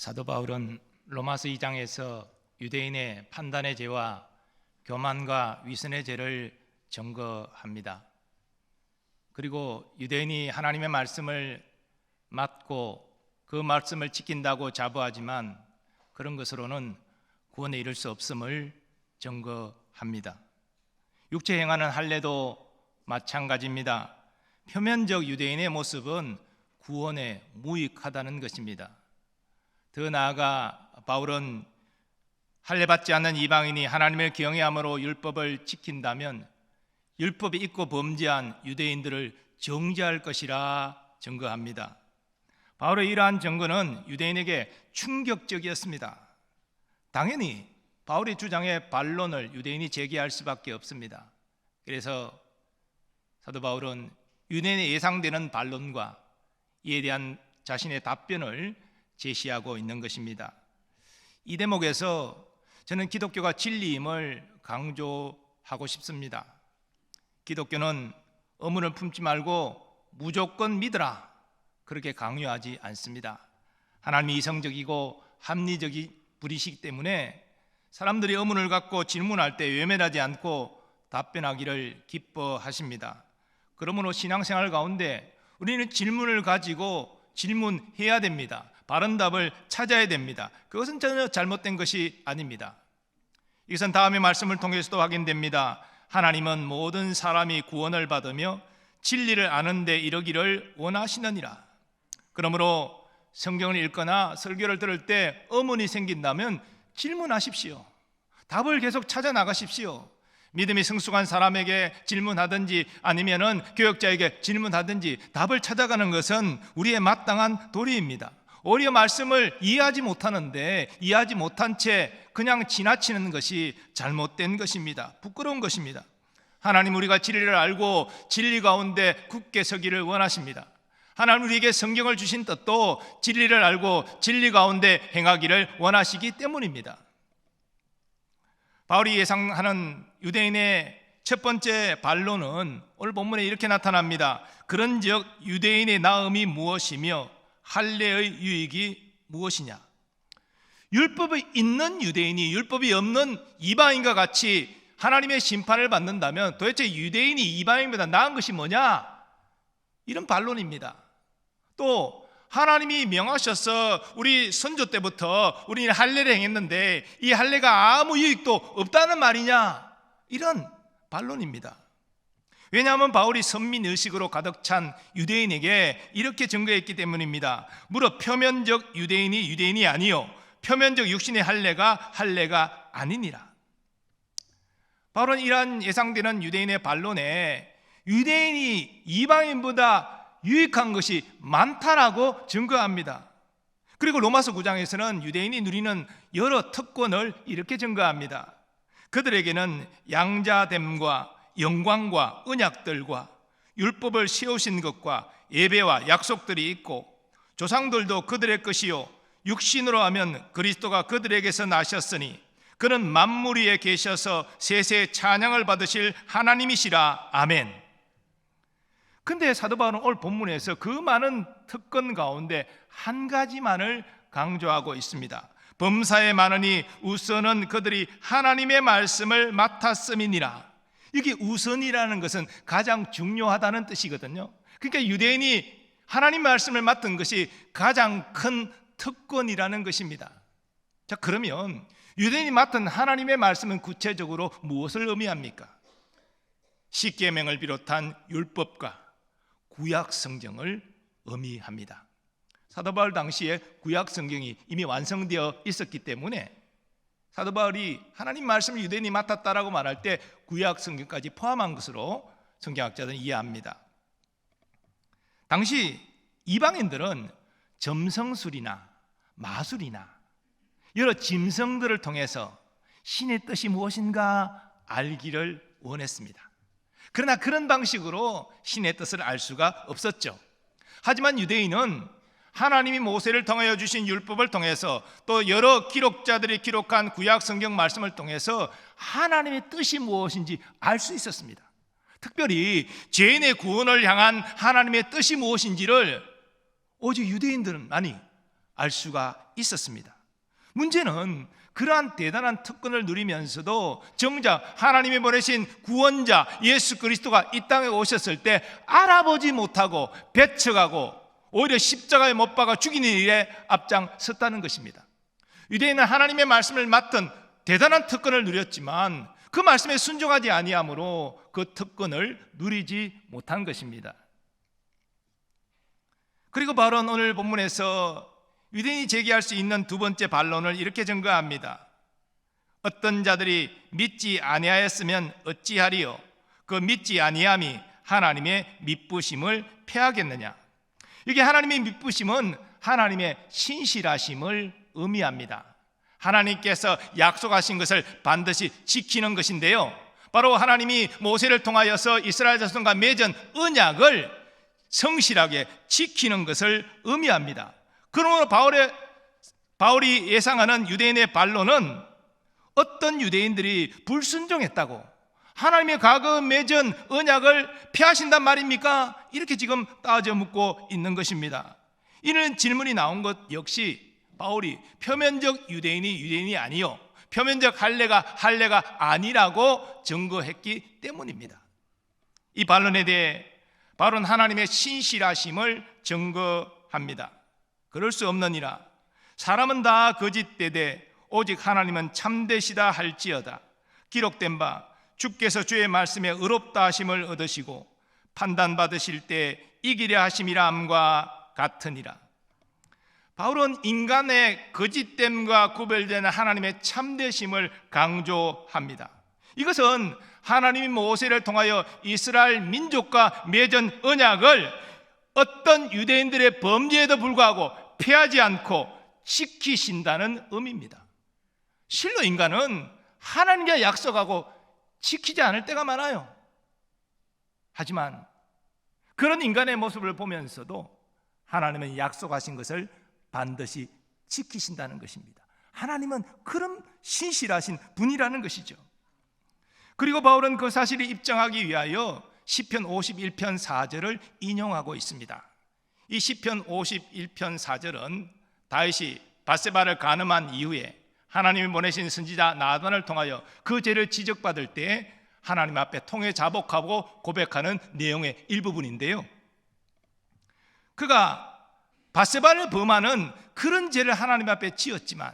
사도 바울은 로마서 2장에서 유대인의 판단의 죄와 교만과 위선의 죄를 증거합니다. 그리고 유대인이 하나님의 말씀을 맡고 그 말씀을 지킨다고 자부하지만 그런 것으로는 구원에 이를 수 없음을 증거합니다. 육체 행하는 할례도 마찬가지입니다. 표면적 유대인의 모습은 구원에 무익하다는 것입니다. 더 나아가 바울은 할례받지 않는 이방인이 하나님을 경외함으로 율법을 지킨다면 율법이 있고 범죄한 유대인들을 정죄할 것이라 증거합니다. 바울의 이러한 증거는 유대인에게 충격적이었습니다. 당연히 바울의 주장에 반론을 유대인이 제기할 수밖에 없습니다. 그래서 사도 바울은 유대인의 예상되는 반론과 이에 대한 자신의 답변을 제시하고 있는 것입니다. 이 대목에서 저는 기독교가 진리임을 강조하고 싶습니다. 기독교는 의문을 품지 말고 무조건 믿으라 그렇게 강요하지 않습니다. 하나님이 이성적이고 합리적인 분이시기 때문에 사람들이 의문을 갖고 질문할 때 외면하지 않고 답변하기를 기뻐하십니다. 그러므로 신앙생활 가운데 우리는 질문을 가지고 질문해야 됩니다. 바른 답을 찾아야 됩니다. 그것은 전혀 잘못된 것이 아닙니다. 이것은 다음의 말씀을 통해서도 확인됩니다. 하나님은 모든 사람이 구원을 받으며 진리를 아는 데 이르기를 원하시느니라. 그러므로 성경을 읽거나 설교를 들을 때 의문이 생긴다면 질문하십시오. 답을 계속 찾아 나가십시오. 믿음이 성숙한 사람에게 질문하든지 아니면은 교역자에게 질문하든지 답을 찾아가는 것은 우리의 마땅한 도리입니다. 오히려 말씀을 이해하지 못하는데 이해하지 못한 채 그냥 지나치는 것이 잘못된 것입니다. 부끄러운 것입니다. 하나님 우리가 진리를 알고 진리 가운데 굳게 서기를 원하십니다. 하나님 우리에게 성경을 주신 뜻도 진리를 알고 진리 가운데 행하기를 원하시기 때문입니다. 바울이 예상하는 유대인의 첫 번째 반론은 오늘 본문에 이렇게 나타납니다. 그런즉 유대인의 나음이 무엇이며 할례의 유익이 무엇이냐? 율법이 있는 유대인이 율법이 없는 이방인과 같이 하나님의 심판을 받는다면 도대체 유대인이 이방인보다 나은 것이 뭐냐? 이런 반론입니다. 또 하나님이 명하셔서 우리 선조 때부터 우리는 할례를 행했는데 이 할례가 아무 유익도 없다는 말이냐? 이런 반론입니다. 왜냐하면 바울이 선민의식으로 가득 찬 유대인에게 이렇게 증거했기 때문입니다. 무릇 표면적 유대인이 유대인이 아니요 표면적 육신의 할례가 아니니라. 바울은 이러한 예상되는 유대인의 반론에 유대인이 이방인보다 유익한 것이 많다라고 증거합니다. 그리고 로마서 9장에서는 유대인이 누리는 여러 특권을 이렇게 증거합니다. 그들에게는 양자됨과 영광과 언약들과 율법을 세우신 것과 예배와 약속들이 있고 조상들도 그들의 것이요 육신으로 하면 그리스도가 그들에게서 나셨으니 그는 만물 위에 계셔서 세세 찬양을 받으실 하나님이시라. 아멘. 근데 사도 바울은 오늘 본문에서 그 많은 특권 가운데 한 가지만을 강조하고 있습니다. 범사에 많으니 우선은 그들이 하나님의 말씀을 맡았음이니라. 이게 우선이라는 것은 가장 중요하다는 뜻이거든요. 그러니까 유대인이 하나님 말씀을 맡은 것이 가장 큰 특권이라는 것입니다. 자, 그러면 유대인이 맡은 하나님의 말씀은 구체적으로 무엇을 의미합니까? 십계명을 비롯한 율법과 구약 성경을 의미합니다. 사도 바울 당시에 구약 성경이 이미 완성되어 있었기 때문에 사도 바울이 하나님 말씀을 유대인이 맡았다라고 말할 때 구약 성경까지 포함한 것으로 성경학자들은 이해합니다. 당시 이방인들은 점성술이나 마술이나 여러 짐승들을 통해서 신의 뜻이 무엇인가 알기를 원했습니다. 그러나 그런 방식으로 신의 뜻을 알 수가 없었죠. 하지만 유대인은 하나님이 모세를 통하여 주신 율법을 통해서 또 여러 기록자들이 기록한 구약 성경 말씀을 통해서 하나님의 뜻이 무엇인지 알 수 있었습니다. 특별히 죄인의 구원을 향한 하나님의 뜻이 무엇인지를 오직 유대인들만이 알 수가 있었습니다. 문제는 그러한 대단한 특권을 누리면서도 정작 하나님이 보내신 구원자 예수 그리스도가 이 땅에 오셨을 때 알아보지 못하고 배척하고 오히려 십자가에 못 박아 죽이는 일에 앞장섰다는 것입니다. 유대인은 하나님의 말씀을 맡은 대단한 특권을 누렸지만 그 말씀에 순종하지 아니함으로 그 특권을 누리지 못한 것입니다. 그리고 바울은 오늘 본문에서 유대인이 제기할 수 있는 두 번째 반론을 이렇게 증거합니다. 어떤 자들이 믿지 아니하였으면 어찌하리요? 그 믿지 아니함이 하나님의 미쁘심을 패하겠느냐? 이게 하나님의 미쁘심은 하나님의 신실하심을 의미합니다. 하나님께서 약속하신 것을 반드시 지키는 것인데요, 바로 하나님이 모세를 통하여서 이스라엘 자손과 맺은 언약을 성실하게 지키는 것을 의미합니다. 그러므로 바울이 예상하는 유대인의 반론은 어떤 유대인들이 불순종했다고 하나님의 과거 맺은 언약을 피하신단 말입니까? 이렇게 지금 따져 묻고 있는 것입니다. 이런 질문이 나온 것 역시 바울이 표면적 유대인이 아니요, 표면적 할례가 아니라고 증거했기 때문입니다. 이 반론에 대해 바울은 하나님의 신실하심을 증거합니다. 그럴 수 없느니라. 사람은 다 거짓되되 오직 하나님은 참되시다 할지어다. 기록된 바 주께서 주의 말씀에 의롭다 하심을 얻으시고 판단받으실 때 이기려 하심이라 함과 같으니라. 바울은 인간의 거짓됨과 구별되는 하나님의 참되심을 강조합니다. 이것은 하나님이 모세를 통하여 이스라엘 민족과 맺은 언약을 어떤 유대인들의 범죄에도 불구하고 피하지 않고 지키신다는 의미입니다. 실로 인간은 하나님과 약속하고 지키지 않을 때가 많아요. 하지만 그런 인간의 모습을 보면서도 하나님은 약속하신 것을 반드시 지키신다는 것입니다. 하나님은 그런 신실하신 분이라는 것이죠. 그리고 바울은 그 사실을 입증하기 위하여 시편 51편 4절을 인용하고 있습니다. 이 시편 51편 4절은 다윗이 밧세바를 간음한 이후에 하나님이 보내신 선지자 나단을 통하여 그 죄를 지적받을 때 하나님 앞에 통회 자복하고 고백하는 내용의 일부분인데요, 그가 밧세바를 범하는 그런 죄를 하나님 앞에 지었지만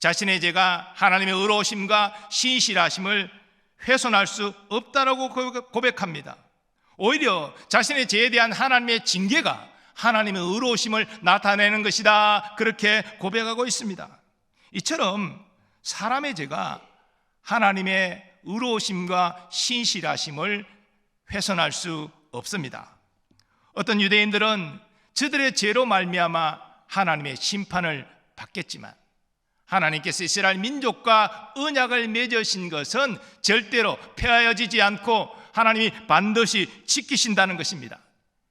자신의 죄가 하나님의 의로우심과 신실하심을 훼손할 수 없다라고 고백합니다. 오히려 자신의 죄에 대한 하나님의 징계가 하나님의 의로우심을 나타내는 것이다, 그렇게 고백하고 있습니다. 이처럼 사람의 죄가 하나님의 의로우심과 신실하심을 훼손할 수 없습니다. 어떤 유대인들은 저들의 죄로 말미암아 하나님의 심판을 받겠지만 하나님께서 이스라엘 민족과 언약을 맺으신 것은 절대로 폐하여지지 않고 하나님이 반드시 지키신다는 것입니다.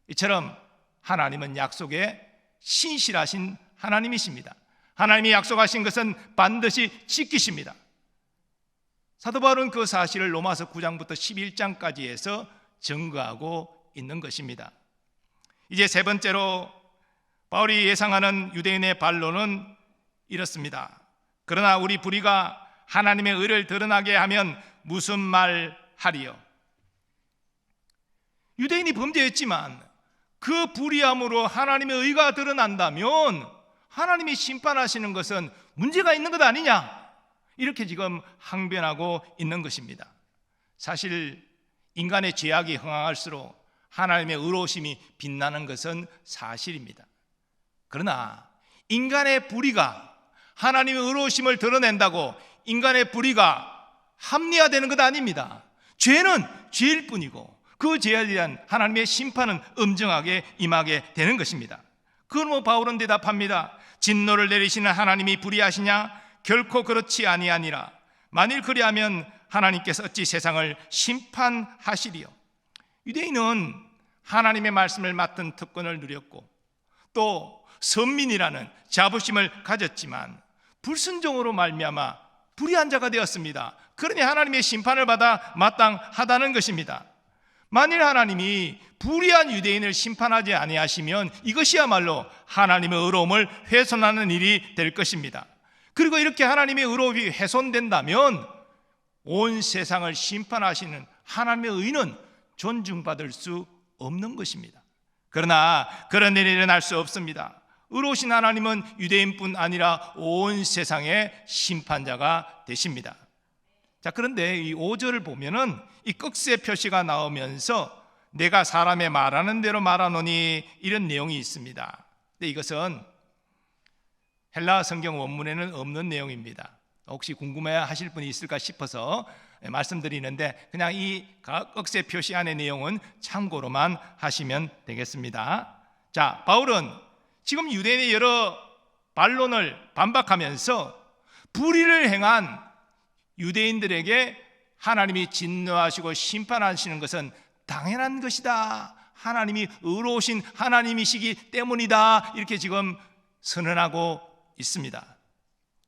이처럼 하나님은 약속에 신실하신 하나님이십니다. 하나님이 약속하신 것은 반드시 지키십니다. 사도 바울은 그 사실을 로마서 9장부터 11장까지 해서 증거하고 있는 것입니다. 이제 세 번째로 바울이 예상하는 유대인의 반론은 이렇습니다. 그러나 우리 불의가 하나님의 의를 드러나게 하면 무슨 말 하리요? 유대인이 범죄했지만 그 불의함으로 하나님의 의가 드러난다면 하나님이 심판하시는 것은 문제가 있는 것 아니냐? 이렇게 지금 항변하고 있는 것입니다. 사실 인간의 죄악이 흥황할수록 하나님의 의로우심이 빛나는 것은 사실입니다. 그러나 인간의 불의가 하나님의 의로우심을 드러낸다고 인간의 불의가 합리화되는 것 아닙니다. 죄는 죄일 뿐이고 그 죄에 대한 하나님의 심판은 엄정하게 임하게 되는 것입니다. 그러므로 바울은 대답합니다. 진노를 내리시는 하나님이 불의하시냐? 결코 그렇지 아니하니라. 만일 그리하면 하나님께서 어찌 세상을 심판하시리요? 유대인은 하나님의 말씀을 맡은 특권을 누렸고 또 선민이라는 자부심을 가졌지만 불순종으로 말미암아 불의한 자가 되었습니다. 그러니 하나님의 심판을 받아 마땅하다는 것입니다. 만일 하나님이 불의한 유대인을 심판하지 아니하시면 이것이야말로 하나님의 의로움을 훼손하는 일이 될 것입니다. 그리고 이렇게 하나님의 의로움이 훼손된다면 온 세상을 심판하시는 하나님의 의는 존중받을 수 없는 것입니다. 그러나 그런 일이 일어날 수 없습니다. 의로우신 하나님은 유대인뿐 아니라 온 세상의 심판자가 되십니다. 자, 그런데 이 5절을 보면은 이 꺽쇠 표시가 나오면서 내가 사람의 말하는 대로 말하노니 이런 내용이 있습니다. 근데 이것은 헬라 성경 원문에는 없는 내용입니다. 혹시 궁금해 하실 분이 있을까 싶어서 말씀드리는데 그냥 이 꺽쇠 표시 안의 내용은 참고로만 하시면 되겠습니다. 자, 바울은 지금 유대인의 여러 반론을 반박하면서 불의를 행한 유대인들에게 하나님이 진노하시고 심판하시는 것은 당연한 것이다, 하나님이 의로우신 하나님이시기 때문이다, 이렇게 지금 선언하고 있습니다.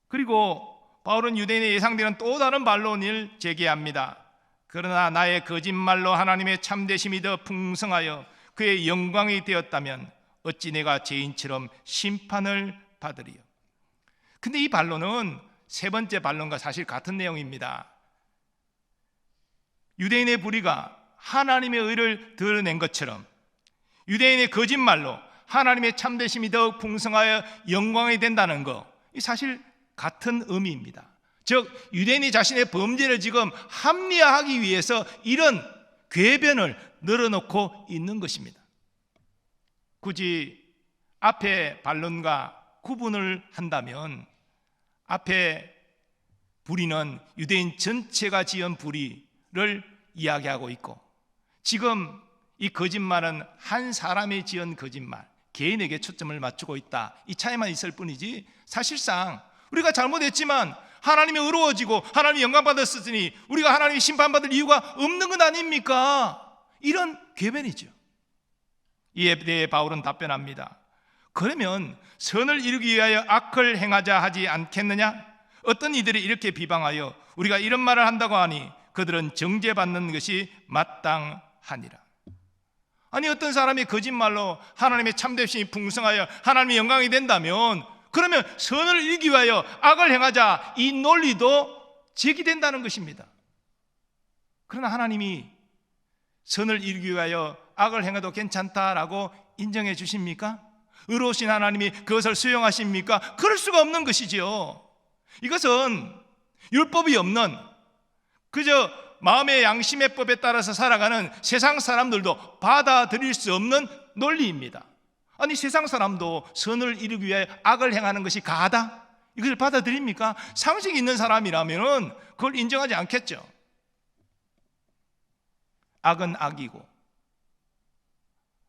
그리고 바울은 유대인의 예상되는 또 다른 반론을 제기합니다. 그러나 나의 거짓말로 하나님의 참되심이 더 풍성하여 그의 영광이 되었다면 어찌 내가 죄인처럼 심판을 받으리요. 근데 이 반론은 세 번째 반론과 사실 같은 내용입니다. 유대인의 불의가 하나님의 의를 드러낸 것처럼 유대인의 거짓말로 하나님의 참되심이 더욱 풍성하여 영광이 된다는 것, 이 사실 같은 의미입니다. 즉 유대인이 자신의 범죄를 지금 합리화하기 위해서 이런 궤변을 늘어놓고 있는 것입니다. 굳이 앞에 반론과 구분을 한다면 앞에 불의는 유대인 전체가 지은 불의를 이야기하고 있고, 지금 이 거짓말은 한 사람이 지은 거짓말, 개인에게 초점을 맞추고 있다, 이 차이만 있을 뿐이지 사실상 우리가 잘못했지만 하나님이 의로워지고 하나님이 영광받았으니 우리가 하나님이 심판받을 이유가 없는 것 아닙니까? 이런 궤변이죠. 이에 대해 바울은 답변합니다. 그러면 선을 이루기 위하여 악을 행하자 하지 않겠느냐? 어떤 이들이 이렇게 비방하여 우리가 이런 말을 한다고 하니 그들은 정죄받는 것이 마땅하니라. 아니, 어떤 사람이 거짓말로 하나님의 참되심이 풍성하여 하나님의 영광이 된다면 그러면 선을 이루기 위하여 악을 행하자, 이 논리도 제기된다는 것입니다. 그러나 하나님이 선을 이루기 위하여 악을 행해도 괜찮다라고 인정해 주십니까? 의로우신 하나님이 그것을 수용하십니까? 그럴 수가 없는 것이지요. 이것은 율법이 없는, 그저 마음의 양심의 법에 따라서 살아가는 세상 사람들도 받아들일 수 없는 논리입니다. 아니, 세상 사람도 선을 이루기 위해 악을 행하는 것이 가하다? 이것을 받아들입니까? 상식이 있는 사람이라면 그걸 인정하지 않겠죠. 악은 악이고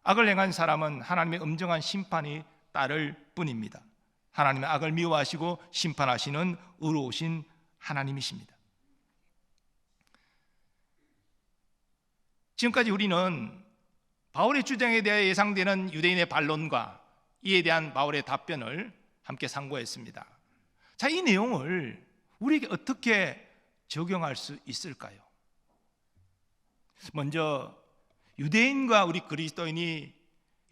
악을 행한 사람은 하나님의 엄정한 심판이 따를 뿐입니다. 하나님은 악을 미워하시고 심판하시는 의로우신 하나님이십니다. 지금까지 우리는 바울의 주장에 대해 예상되는 유대인의 반론과 이에 대한 바울의 답변을 함께 상고했습니다. 자, 이 내용을 우리에게 어떻게 적용할 수 있을까요? 먼저 유대인과 우리 그리스도인이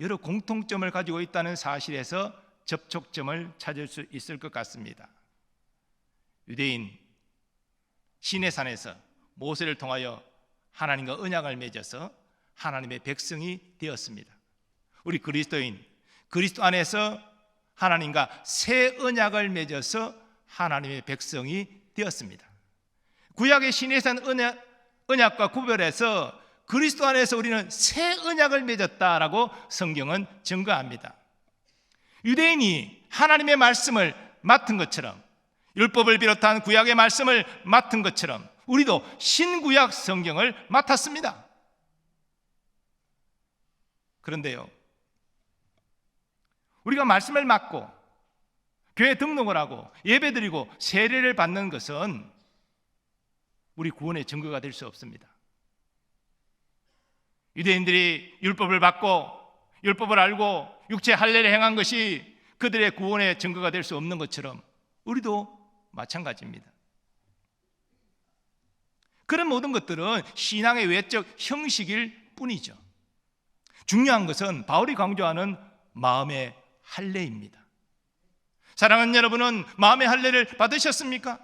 여러 공통점을 가지고 있다는 사실에서 접촉점을 찾을 수 있을 것 같습니다. 유대인 시내산에서 모세를 통하여 하나님과 언약을 맺어서 하나님의 백성이 되었습니다. 우리 그리스도인, 그리스도 안에서 하나님과 새 언약을 맺어서 하나님의 백성이 되었습니다. 구약의 시내산 언약과 구별해서 그리스도 안에서 우리는 새 언약을 맺었다라고 성경은 증거합니다. 유대인이 하나님의 말씀을 맡은 것처럼, 율법을 비롯한 구약의 말씀을 맡은 것처럼 우리도 신구약 성경을 맡았습니다. 그런데요, 우리가 말씀을 맡고 교회 등록을 하고 예배드리고 세례를 받는 것은 우리 구원의 증거가 될 수 없습니다. 유대인들이 율법을 받고 율법을 알고 육체 할례를 행한 것이 그들의 구원의 증거가 될 수 없는 것처럼 우리도 마찬가지입니다. 그런 모든 것들은 신앙의 외적 형식일 뿐이죠. 중요한 것은 바울이 강조하는 마음의 할례입니다. 사랑하는 여러분은 마음의 할례를 받으셨습니까?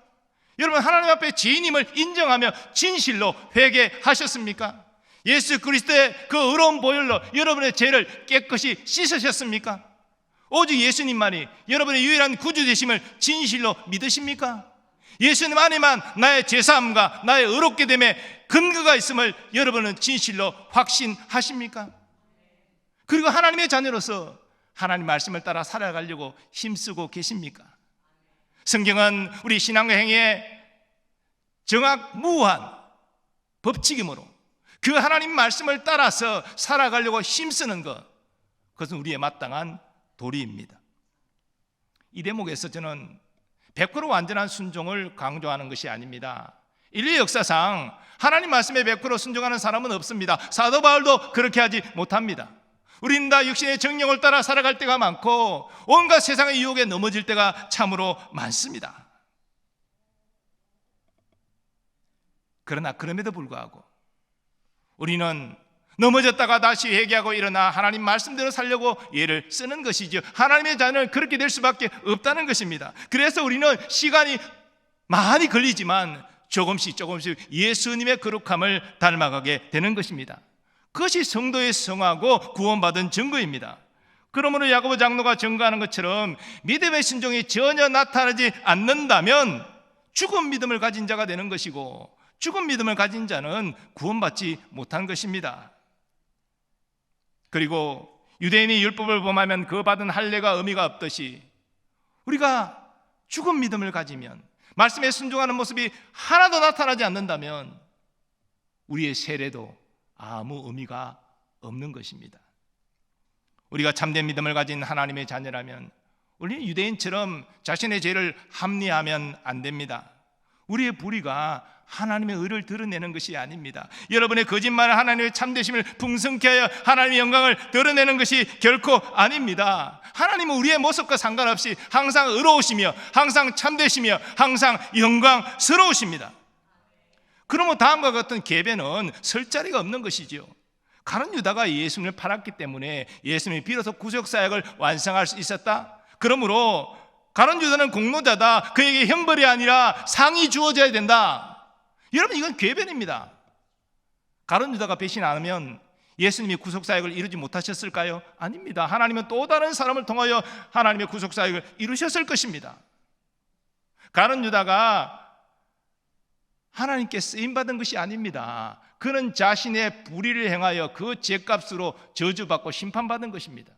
여러분 하나님 앞에 죄인임을 인정하며 진실로 회개하셨습니까? 예수 그리스도의 그 의로운 보혈로 여러분의 죄를 깨끗이 씻으셨습니까? 오직 예수님만이 여러분의 유일한 구주 되심을 진실로 믿으십니까? 예수님 안에만 나의 죄사함과 나의 의롭게 됨에 근거가 있음을 여러분은 진실로 확신하십니까? 그리고 하나님의 자녀로서 하나님 말씀을 따라 살아가려고 힘쓰고 계십니까? 성경은 우리 신앙과 행위에 정확무한 법칙이므로 그 하나님 말씀을 따라서 살아가려고 힘쓰는 것, 그것은 우리의 마땅한 도리입니다. 이 대목에서 저는 100% 완전한 순종을 강조하는 것이 아닙니다. 인류 역사상 하나님 말씀에 100% 순종하는 사람은 없습니다. 사도 바울도 그렇게 하지 못합니다. 우리는 다 육신의 정령을 따라 살아갈 때가 많고 온갖 세상의 유혹에 넘어질 때가 참으로 많습니다. 그러나 그럼에도 불구하고 우리는 넘어졌다가 다시 회개하고 일어나 하나님 말씀대로 살려고 애를 쓰는 것이죠. 하나님의 자녀는 그렇게 될 수밖에 없다는 것입니다. 그래서 우리는 시간이 많이 걸리지만 조금씩 예수님의 거룩함을 닮아가게 되는 것입니다. 그것이 성도의 성화고 구원받은 증거입니다. 그러므로 야고보 장로가 증거하는 것처럼 믿음의 신종이 전혀 나타나지 않는다면 죽은 믿음을 가진 자가 되는 것이고, 죽은 믿음을 가진 자는 구원받지 못한 것입니다. 그리고 유대인이 율법을 범하면 그 받은 할례가 의미가 없듯이 우리가 죽은 믿음을 가지면, 말씀에 순종하는 모습이 하나도 나타나지 않는다면 우리의 세례도 아무 의미가 없는 것입니다. 우리가 참된 믿음을 가진 하나님의 자녀라면 우리는 유대인처럼 자신의 죄를 합리화하면 안 됩니다. 우리의 불의가 하나님의 의를 드러내는 것이 아닙니다. 여러분의 거짓말은 하나님의 참되심을 풍성케 하여 하나님의 영광을 드러내는 것이 결코 아닙니다. 하나님은 우리의 모습과 상관없이 항상 의로우시며 항상 참되시며 항상 영광스러우십니다. 그러면 다음과 같은 계배는 설 자리가 없는 것이지요. 가룟 유다가 예수님을 팔았기 때문에 예수님이 비로소 구속사역을 완성할 수 있었다. 그러므로 가룟 유다는 공로자다, 그에게 형벌이 아니라 상이 주어져야 된다. 여러분, 이건 궤변입니다. 가룟 유다가 배신 안 하면 예수님이 구속사역을 이루지 못하셨을까요? 아닙니다. 하나님은 또 다른 사람을 통하여 하나님의 구속사역을 이루셨을 것입니다. 가룟 유다가 하나님께 쓰임받은 것이 아닙니다. 그는 자신의 불의를 행하여 그 죄값으로 저주받고 심판받은 것입니다.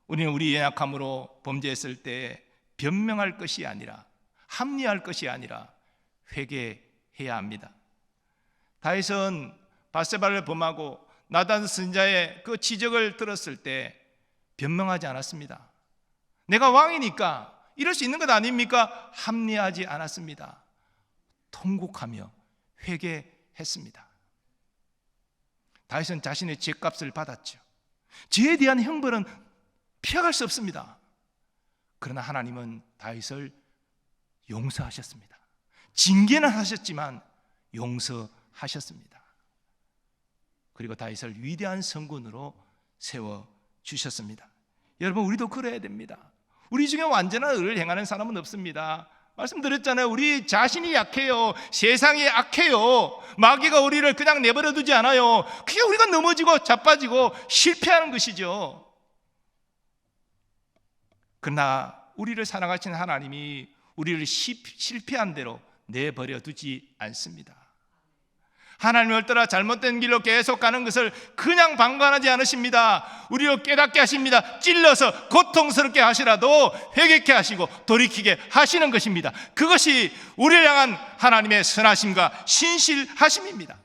우리는 우리 연약함으로 범죄했을 때 변명할 것이 아니라, 합리화할 것이 아니라 회개해야 합니다. 다윗은 밧세바를 범하고 나단 선지자의 그 지적을 들었을 때 변명하지 않았습니다. 내가 왕이니까 이럴 수 있는 것 아닙니까? 합리화하지 않았습니다. 통곡하며 회개했습니다. 다윗은 자신의 죄값을 받았죠. 죄에 대한 형벌은 피해갈 수 없습니다. 그러나 하나님은 다윗을 용서하셨습니다. 징계는 하셨지만 용서하셨습니다. 그리고 다윗을 위대한 성군으로 세워주셨습니다. 여러분, 우리도 그래야 됩니다. 우리 중에 완전한 의를 행하는 사람은 없습니다. 말씀드렸잖아요. 우리 자신이 약해요. 세상이 악해요. 마귀가 우리를 그냥 내버려 두지 않아요. 그게 우리가 넘어지고 자빠지고 실패하는 것이죠. 그러나 우리를 사랑하신 하나님이 우리를 실패한 대로 내버려 두지 않습니다. 하나님을 떠나 잘못된 길로 계속 가는 것을 그냥 방관하지 않으십니다. 우리를 깨닫게 하십니다. 찔러서 고통스럽게 하시라도 회개케 하시고 돌이키게 하시는 것입니다. 그것이 우리를 향한 하나님의 선하심과 신실하심입니다.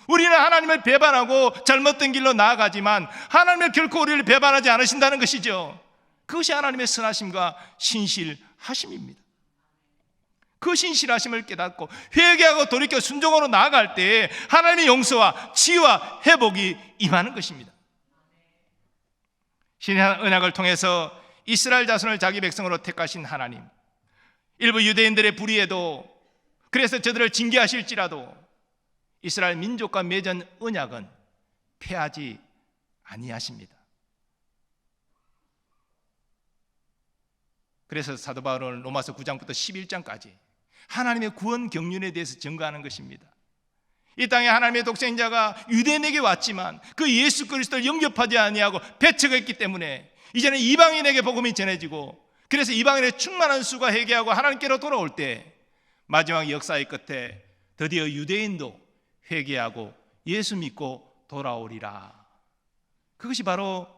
우리는 하나님을 배반하고 잘못된 길로 나아가지만 하나님은 결코 우리를 배반하지 않으신다는 것이죠. 그것이 하나님의 선하심과 신실하심입니다. 그 신실하심을 깨닫고 회개하고 돌이켜 순종으로 나아갈 때 하나님의 용서와 치유와 회복이 임하는 것입니다. 신의 언약을 통해서 이스라엘 자손을 자기 백성으로 택하신 하나님, 일부 유대인들의 불의에도, 그래서 저들을 징계하실지라도 이스라엘 민족과 맺은 언약은 폐하지 아니하십니다. 그래서 사도 바울은 로마서 9장부터 11장까지 하나님의 구원 경륜에 대해서 증거하는 것입니다. 이 땅에 하나님의 독생자가 유대인에게 왔지만 그 예수 그리스도를 영접하지 아니하고 배척했기 때문에 이제는 이방인에게 복음이 전해지고, 그래서 이방인의 충만한 수가 회개하고 하나님께로 돌아올 때 마지막 역사의 끝에 드디어 유대인도 회개하고 예수 믿고 돌아오리라. 그것이 바로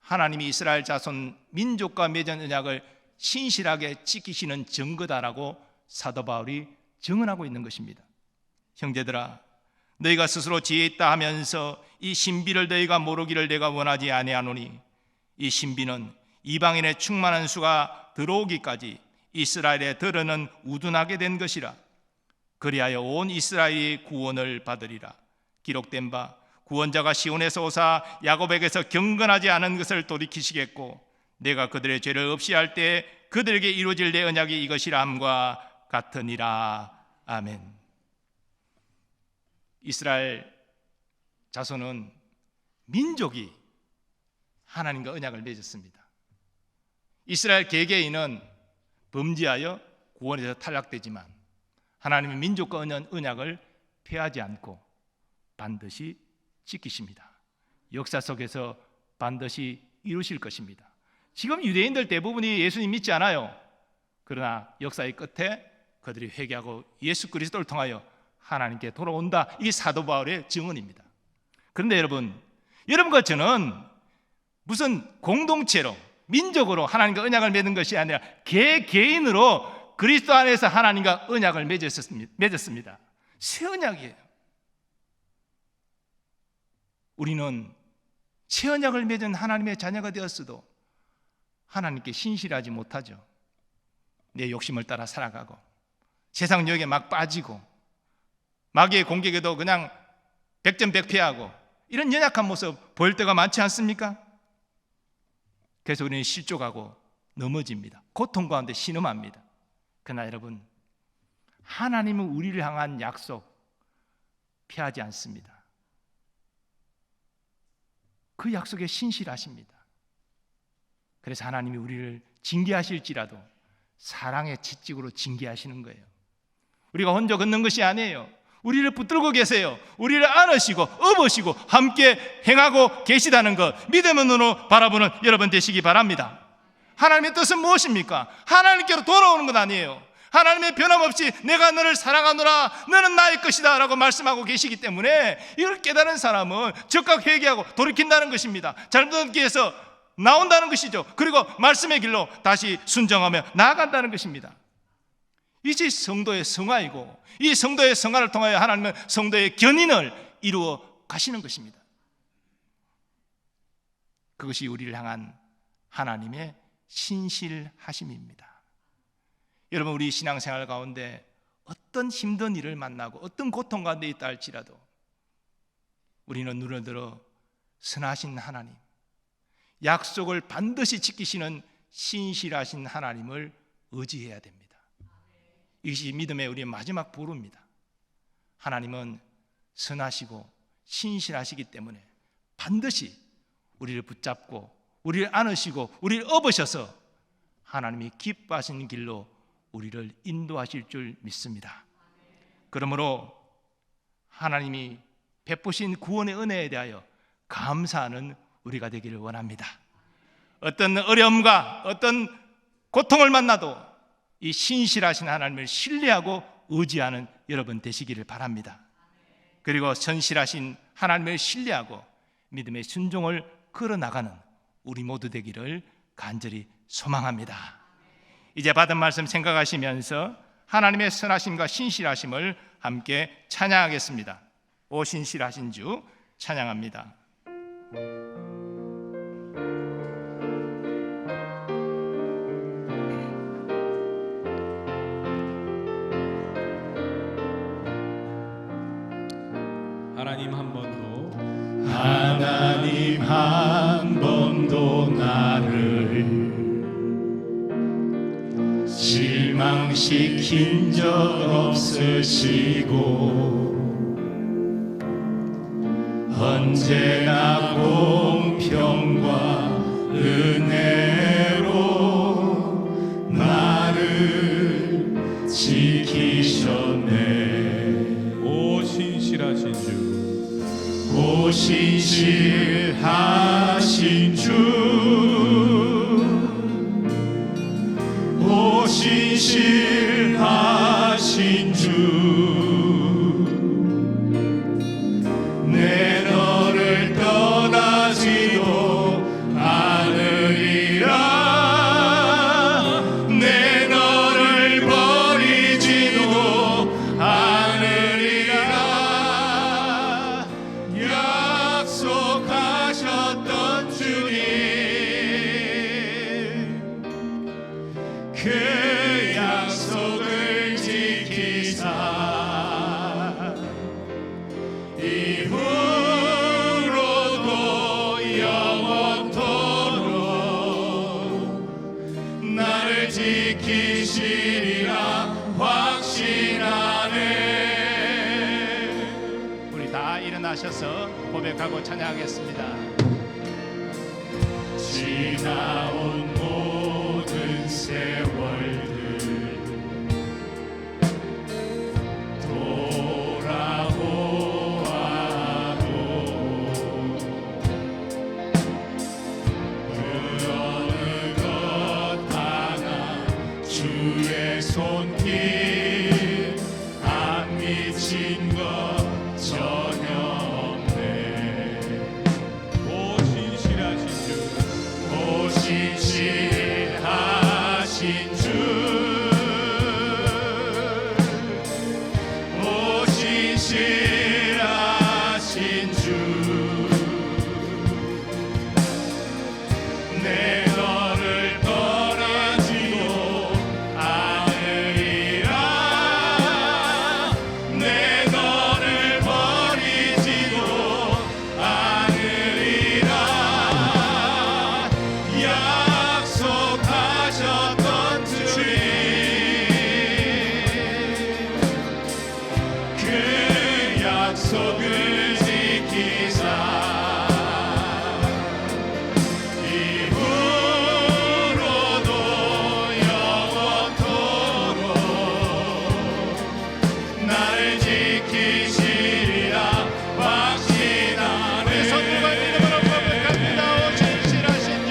하나님이 이스라엘 자손 민족과 맺은 언약을 신실하게 지키시는 증거다라고 사도 바울이 증언하고 있는 것입니다. 형제들아, 너희가 스스로 지혜 있다 하면서 이 신비를 너희가 모르기를 내가 원하지 아니하노니, 이 신비는 이방인의 충만한 수가 들어오기까지 이스라엘의 들어는 우둔하게 된 것이라. 그리하여 온 이스라엘이 구원을 받으리라. 기록된 바 구원자가 시온에서 오사 야곱에게서 경건하지 않은 것을 돌이키시겠고, 내가 그들의 죄를 없이 할 때 그들에게 이루어질 내 언약이 이것이라 함과 같으니라. 아멘. 이스라엘 자손은 민족이 하나님과 언약을 맺었습니다. 이스라엘 개개인은 범죄하여 구원에서 탈락되지만 하나님의 민족과 언약을 폐하지 않고 반드시 지키십니다. 역사 속에서 반드시 이루실 것입니다. 지금 유대인들 대부분이 예수님 믿지 않아요. 그러나 역사의 끝에 그들이 회개하고 예수 그리스도를 통하여 하나님께 돌아온다. 이게 사도 바울의 증언입니다. 그런데 여러분과 저는 무슨 공동체로 민족으로 하나님과 언약을 맺은 것이 아니라 개인으로 그리스도 안에서 하나님과 언약을 맺었습니다. 새 언약이에요. 우리는 새 언약을 맺은 하나님의 자녀가 되었어도 하나님께 신실하지 못하죠. 내 욕심을 따라 살아가고 세상 유혹에 막 빠지고 마귀의 공격에도 그냥 백전백패하고 이런 연약한 모습 보일 때가 많지 않습니까? 그래서 우리는 실족하고 넘어집니다. 고통 가운데 신음합니다. 그러나 여러분, 하나님은 우리를 향한 약속 피하지 않습니다. 그 약속에 신실하십니다. 그래서 하나님이 우리를 징계하실지라도 사랑의 채찍으로 징계하시는 거예요. 우리가 혼자 걷는 것이 아니에요. 우리를 붙들고 계세요. 우리를 안으시고 업으시고 함께 행하고 계시다는 것, 믿음의 눈으로 바라보는 여러분 되시기 바랍니다. 하나님의 뜻은 무엇입니까? 하나님께로 돌아오는 것 아니에요. 하나님의 변함없이 내가 너를 사랑하노라, 너는 나의 것이다 라고 말씀하고 계시기 때문에 이걸 깨달은 사람은 즉각 회개하고 돌이킨다는 것입니다. 잘못한 길에서 나온다는 것이죠. 그리고 말씀의 길로 다시 순종하며 나아간다는 것입니다. 이것이 성도의 성화이고, 이 성도의 성화를 통하여 하나님은 성도의 견인을 이루어 가시는 것입니다. 그것이 우리를 향한 하나님의 신실하심입니다. 여러분, 우리 신앙생활 가운데 어떤 힘든 일을 만나고 어떤 고통 가운데 있다 할지라도 우리는 눈을 들어 선하신 하나님, 약속을 반드시 지키시는 신실하신 하나님을 의지해야 됩니다. 이것이 믿음의 우리의 마지막 보루입니다. 하나님은 선하시고 신실하시기 때문에 반드시 우리를 붙잡고 우리를 안으시고 우리를 업으셔서 하나님이 기뻐하시는 길로 우리를 인도하실 줄 믿습니다. 그러므로 하나님이 베푸신 구원의 은혜에 대하여 감사하는 우리가 되기를 원합니다. 어떤 어려움과 어떤 고통을 만나도 이 신실하신 하나님을 신뢰하고 의지하는 여러분 되시기를 바랍니다. 그리고 선실하신 하나님을 신뢰하고 믿음의 순종을 걸어나가는 우리 모두 되기를 간절히 소망합니다. 이제 받은 말씀 생각하시면서 하나님의 선하심과 신실하심을 함께 찬양하겠습니다. 오 신실하신 주 찬양합니다. 하나님 한 번도 나를 실망시킨 적 없으시고 언제나 공평과 은혜로 나를 지키셨네. 오 신실하신 주, 오 신실하신 주, 오 신실하신 주, 내 너를 떠나지도 않으리라, 내 너를 버리지도 않으리라. 약속하셨던 주님, 그 약속을 지키사 이후로도 영원토록 나를 지키시리라 확신하네. 우리 다 일어나셔서 고백하고 찬양하겠습니다. 지나온 모든 세월들 돌아보아도 그 어느 것 하나 주의 손길 안 미친 것 전혀 없네. 오 신실하신 주, 오 신실하신 주, 오 신실하신 주, 내 너를 떠나지도 않으리라, 내 너를 버리지도 않으리라. 약속하셨던 주님, 그 약속을 지키사 이후로도 영원토록 나를 지키시리라 확신하네. 손들과 믿음으로 고백합니다. 오 신실하신 주,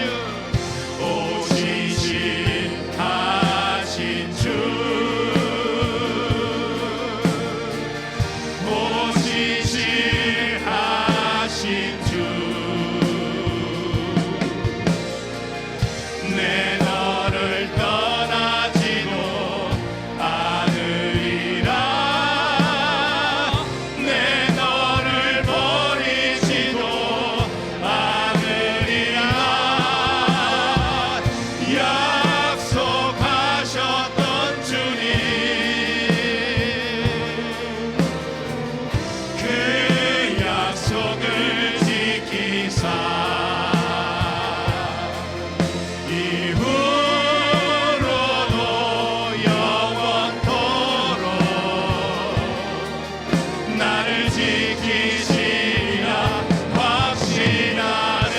오 신실하신 주, 오 신실하신 주, 내 너를 떠나지도 않으리라, 내 너를 버리지도 않으리라. 약속하셨던 주님, 그 약속을 지키사 이후로도 영원토록 나를 지키시리라 확신하네.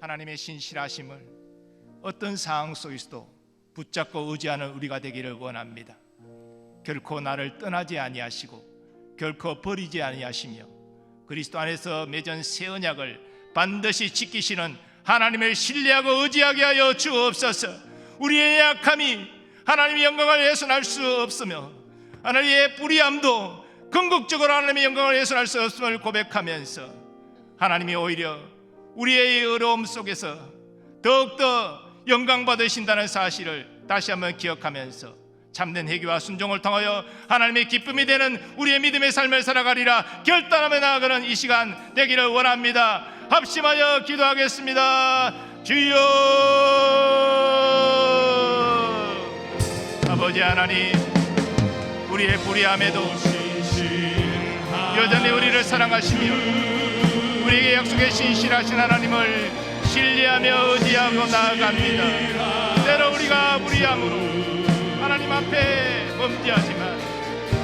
하나님의 신실하심을 어떤 상황 속에서도 붙잡고 의지하는 우리가 되기를 원합니다. 결코 나를 떠나지 아니하시고 결코 버리지 아니하시며 그리스도 안에서 맺은 새 언약을 반드시 지키시는 하나님을 신뢰하고 의지하게 하여 주옵소서. 우리의 약함이 하나님의 영광을 훼손할 수 없으며 하나님의 불의함도 궁극적으로 하나님의 영광을 훼손할 수 없음을 고백하면서 하나님이 오히려 우리의 어려움 속에서 더욱더 영광 받으신다는 사실을 다시 한번 기억하면서 참된 회개와 순종을 통하여 하나님의 기쁨이 되는 우리의 믿음의 삶을 살아가리라 결단하며 나아가는 이 시간 되기를 원합니다. 합심하여 기도하겠습니다. 주여, 아버지 하나님, 우리의 불의함에도 여전히 우리를 사랑하시며 우리에게 약속에 신실하신 하나님을 신뢰하며 의지하고 나아갑니다. 때로 우리가 무리함으로 하나님 앞에 범죄하지만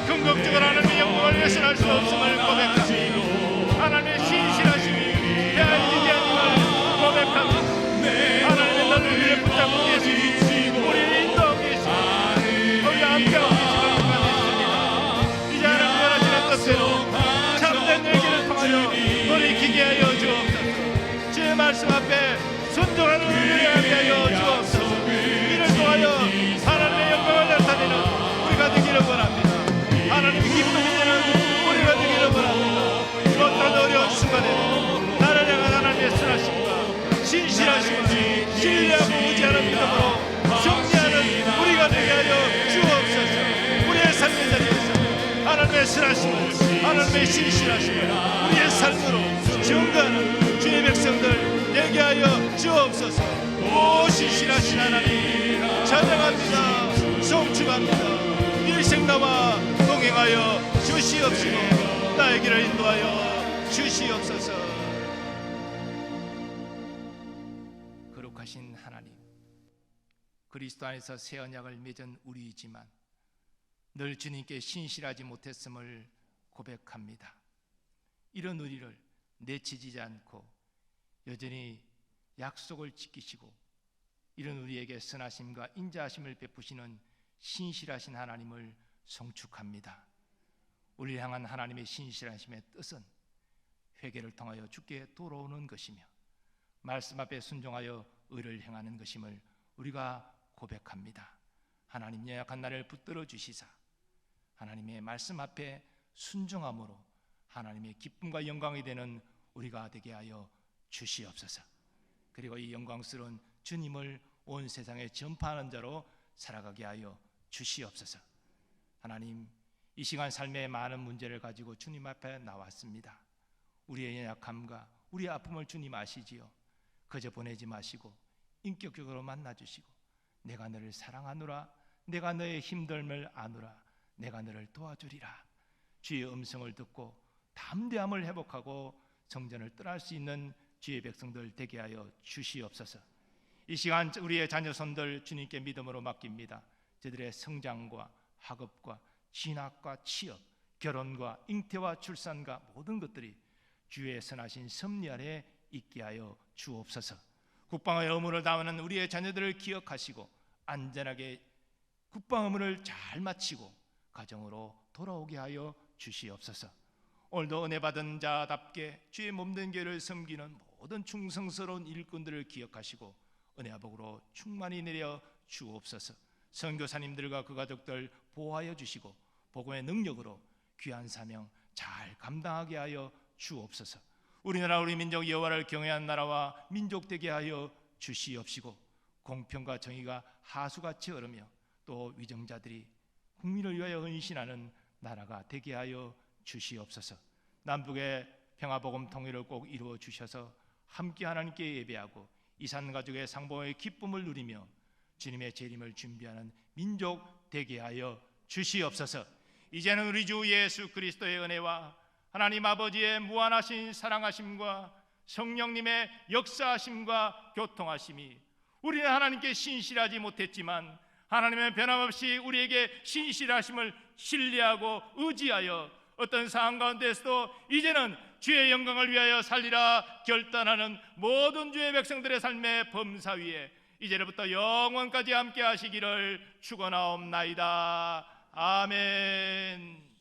궁극적으로 하나님의 영광을 위해서는 할 수 없음을 고백합니다. 하나님의 신실하심이 헤아리지 않음을 고백합니다. 하나님의 너를 우리를 붙잡고 계시니 우리를 인도하고 계시니 거기와 함께하고 계시는 것만 있습니다. 이제 하나님 원하시는 뜻대로 참된 얘기를 통하여 돌이키게 하여 주옵소서. 주의 말씀 앞에 순종하는 우리를 하게 하여 주옵소서. 이를 통하여 하나님의 영광을 나타내는 우리가 되기를 원합니다. 하나님의 기쁨이 되는 우리가 되기를 원합니다. 어떤 어려운 순간에 나를 향한 하나님의 선하심과 신실하심과 신뢰하고 의지하는 믿음으로 승리하는 우리가 되게 하여 주옵소서. 우리의 삶의 자리에서 하나님의 선하심을, 하나님의 신실하심을 우리의 삶으로 증거하는 주의 백성들 되게 하여 주옵소서. 오 신실하신 하나님 찬양합니다. 송축합니다. 일생 나와 동행하여 주시옵시고 나의 길을 인도하여 주시옵소서. 거룩하신 하나님, 그리스도 안에서 새 언약을 맺은 우리이지만 늘 주님께 신실하지 못했음을 고백합니다. 이런 우리를 내치지 않고 여전히 약속을 지키시고 이런 우리에게 선하심과 인자하심을 베푸시는 신실하신 하나님을 송축합니다. 우리를 향한 하나님의 신실하심의 뜻은 회개를 통하여 주께 돌아오는 것이며 말씀 앞에 순종하여 의를 행하는 것임을 우리가 고백합니다. 하나님 연약한 나를 붙들어 주시사 하나님의 말씀 앞에 순종함으로 하나님의 기쁨과 영광이 되는 우리가 되게 하여 주시옵소서. 그리고 이 영광스러운 주님을 온 세상에 전파하는 자로 살아가게 하여 주시옵소서. 하나님, 이 시간 삶의 많은 문제를 가지고 주님 앞에 나왔습니다. 우리의 연약함과 우리의 아픔을 주님 아시지요. 그저 보내지 마시고 인격적으로 만나주시고 내가 너를 사랑하노라, 내가 너의 힘듦을 아노라, 내가 너를 도와주리라. 주의 음성을 듣고 담대함을 회복하고 성전을 떠날 수 있는 주의 백성들 되게 하여 주시옵소서. 이 시간 우리의 자녀손들 주님께 믿음으로 맡깁니다. 저들의 성장과 학업과 진학과 취업, 결혼과 잉태와 출산과 모든 것들이 주의 선하신 섭리 아래 있게 하여 주옵소서. 국방의 의무를 다하는 우리의 자녀들을 기억하시고 안전하게 국방 의무를 잘 마치고 가정으로 돌아오게 하여 주시옵소서. 오늘도 은혜 받은 자답게 주의 몸된 교회를 섬기는 모든 충성스러운 일꾼들을 기억하시고 은혜와 복으로 충만히 내려 주옵소서. 선교사님들과 그 가족들 보호하여 주시고 복음의 능력으로 귀한 사명 잘 감당하게 하여 주옵소서. 우리나라 우리 민족 여호와를 경외한 나라와 민족 되게 하여 주시옵시고 공평과 정의가 하수같이 흐르며 또 위정자들이 국민을 위하여 헌신하는 나라가 되게 하여 주시옵소서. 남북의 평화복음 통일을 꼭 이루어 주셔서 함께 하나님께 예배하고 이산가족의 상봉의 기쁨을 누리며 주님의 재림을 준비하는 민족 되게 하여 주시옵소서. 이제는 우리 주 예수 그리스도의 은혜와 하나님 아버지의 무한하신 사랑하심과 성령님의 역사하심과 교통하심이 우리는 하나님께 신실하지 못했지만 하나님은 변함없이 우리에게 신실하심을 신뢰하고 의지하여 어떤 상황 가운데서도 이제는 주의 영광을 위하여 살리라 결단하는 모든 주의 백성들의 삶의 범사 위에 이제부터 영원까지 함께 하시기를 축원하옵나이다. 아멘.